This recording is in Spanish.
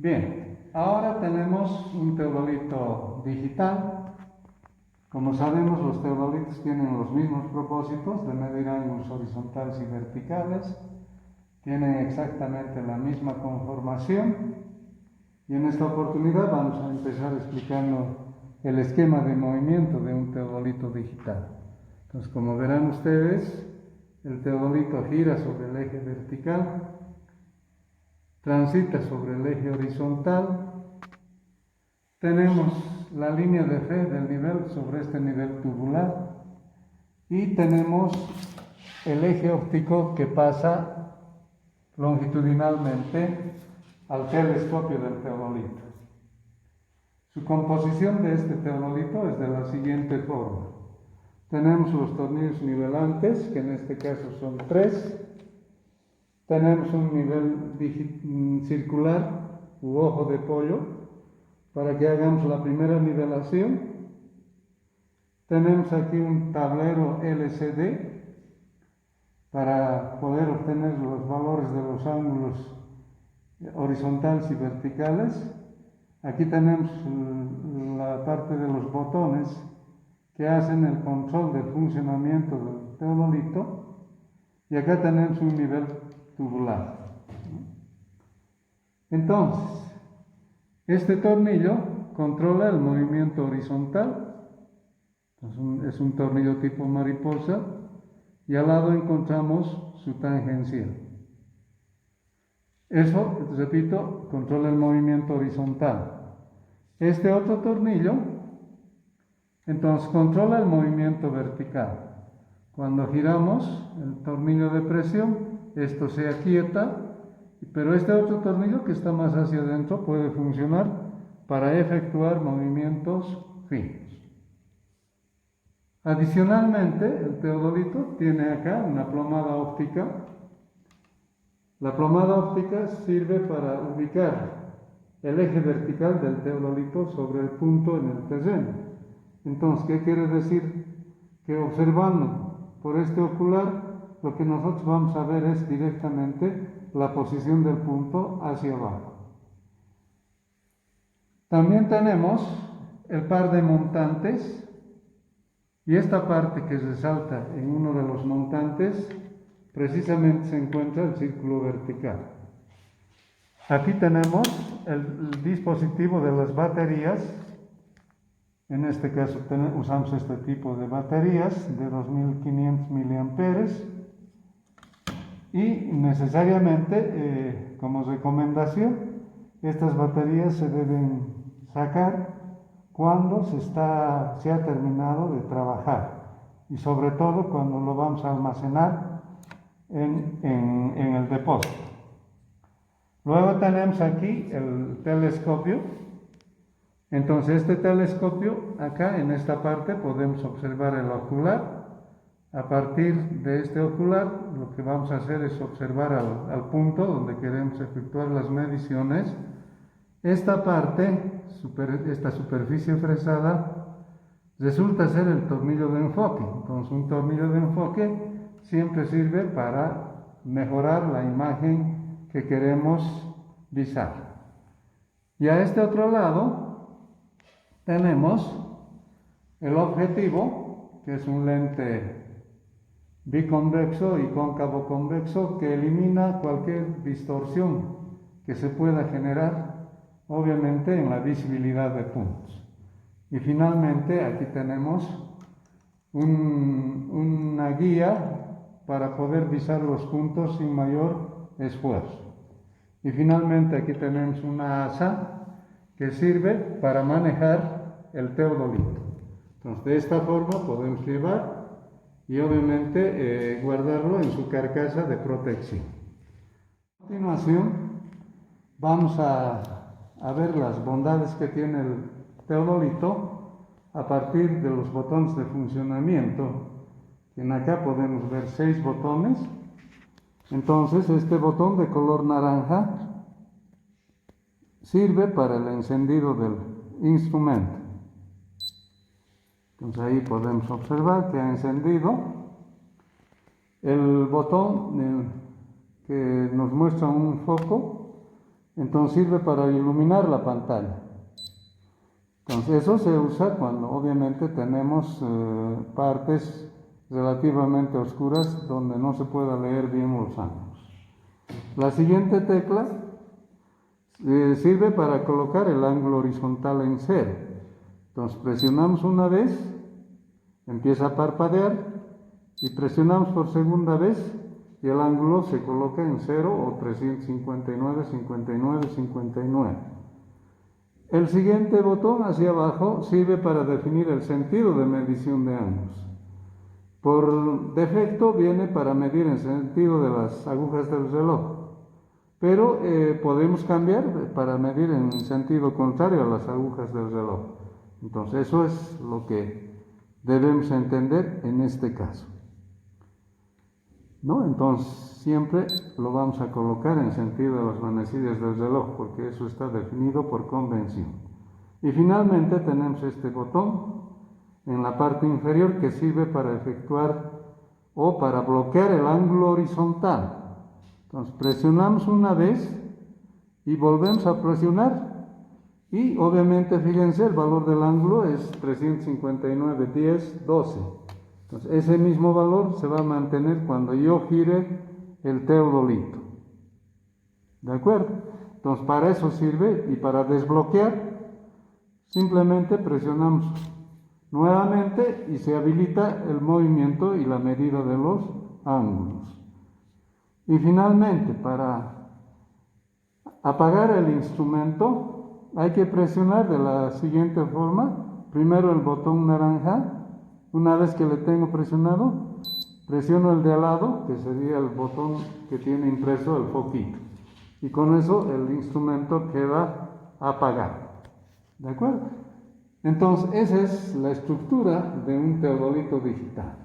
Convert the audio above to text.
Bien, ahora tenemos un teodolito digital. Como sabemos, los teodolitos tienen los mismos propósitos de medir ángulos horizontales y verticales, tienen exactamente la misma conformación, y en esta oportunidad vamos a empezar explicando el esquema de movimiento de un teodolito digital. Entonces, como verán ustedes, el teodolito gira sobre el eje vertical, transita sobre el eje horizontal, tenemos la línea de fe del nivel sobre este nivel tubular y tenemos el eje óptico que pasa longitudinalmente al telescopio del teodolito. Su composición de este teodolito es de la siguiente forma. Tenemos los tornillos nivelantes, que en este caso son 3. Tenemos un nivel circular u ojo de pollo para que hagamos la primera nivelación. Tenemos aquí un tablero LCD para poder obtener los valores de los ángulos horizontales y verticales. Aquí tenemos la parte de los botones que hacen el control del funcionamiento del teodolito, y acá tenemos un nivel tubular. Entonces, este tornillo controla el movimiento horizontal, es un tornillo tipo mariposa, y al lado encontramos su tangencial. Eso, repito, controla el movimiento horizontal. Este otro tornillo, entonces, controla el movimiento vertical. Cuando giramos el tornillo de presión, esto se aquieta, pero este otro tornillo que está más hacia adentro puede funcionar para efectuar movimientos finos. Adicionalmente, el teodolito tiene acá una plomada óptica. La plomada óptica sirve para ubicar el eje vertical del teodolito sobre el punto en el terreno. Entonces, ¿qué quiere decir? Que observando por este ocular, lo que nosotros vamos a ver es directamente la posición del punto hacia abajo. También tenemos el par de montantes, y esta parte que resalta en uno de los montantes precisamente se encuentra el círculo vertical. Aquí tenemos el dispositivo de las baterías. En este caso usamos este tipo de baterías de 2500 mA, y necesariamente, como recomendación, estas baterías se deben sacar cuando se ha terminado de trabajar, y sobre todo cuando lo vamos a almacenar en el depósito. Luego tenemos aquí el telescopio. Entonces, este telescopio, acá en esta parte podemos observar el ocular. A partir de este ocular, lo que vamos a hacer es observar al punto donde queremos efectuar las mediciones. Esta parte, esta superficie fresada, resulta ser el tornillo de enfoque. Entonces, un tornillo de enfoque siempre sirve para mejorar la imagen que queremos visar. Y a este otro lado tenemos el objetivo, que es un lente biconvexo y cóncavo convexo que elimina cualquier distorsión que se pueda generar, obviamente, en la visibilidad de puntos. Y finalmente aquí tenemos una guía para poder visar los puntos sin mayor esfuerzo. Y finalmente aquí tenemos una asa que sirve para manejar el teodolito. Entonces, de esta forma podemos llevar y obviamente guardarlo en su carcasa de protección. A continuación, vamos a ver las bondades que tiene el teodolito a partir de los botones de funcionamiento. En acá podemos ver 6 botones. Entonces, este botón de color naranja sirve para el encendido del instrumento. Entonces, ahí podemos observar que ha encendido. El botón que nos muestra un foco Entonces sirve para iluminar la pantalla. Entonces eso se usa cuando obviamente tenemos partes relativamente oscuras donde no se pueda leer bien los ángulos. La siguiente tecla sirve para colocar el ángulo horizontal en 0. Entonces presionamos una vez, empieza a parpadear y presionamos por segunda vez y el ángulo se coloca en 0 o 359, 59, 59. El siguiente botón hacia abajo sirve para definir el sentido de medición de ángulos. Por defecto viene para medir el sentido de las agujas del reloj, pero podemos cambiar para medir en sentido contrario a las agujas del reloj. Entonces eso es lo que debemos entender en este caso, ¿no? Entonces siempre lo vamos a colocar en sentido de las manecillas del reloj, porque eso está definido por convención. Y finalmente tenemos este botón en la parte inferior que sirve para efectuar o para bloquear el ángulo horizontal. Entonces presionamos una vez y volvemos a presionar y obviamente fíjense el valor del ángulo es 359, 10, 12. Entonces ese mismo valor se va a mantener cuando yo gire el teodolito. ¿De acuerdo? Entonces para eso sirve, y para desbloquear simplemente presionamos nuevamente y se habilita el movimiento y la medida de los ángulos. Y finalmente, para apagar el instrumento hay que presionar de la siguiente forma. Primero el botón naranja. Una vez que le tengo presionado, presiono el de al lado, que sería el botón que tiene impreso el foquito. Y con eso el instrumento queda apagado. ¿De acuerdo? Entonces esa es la estructura de un teodolito digital.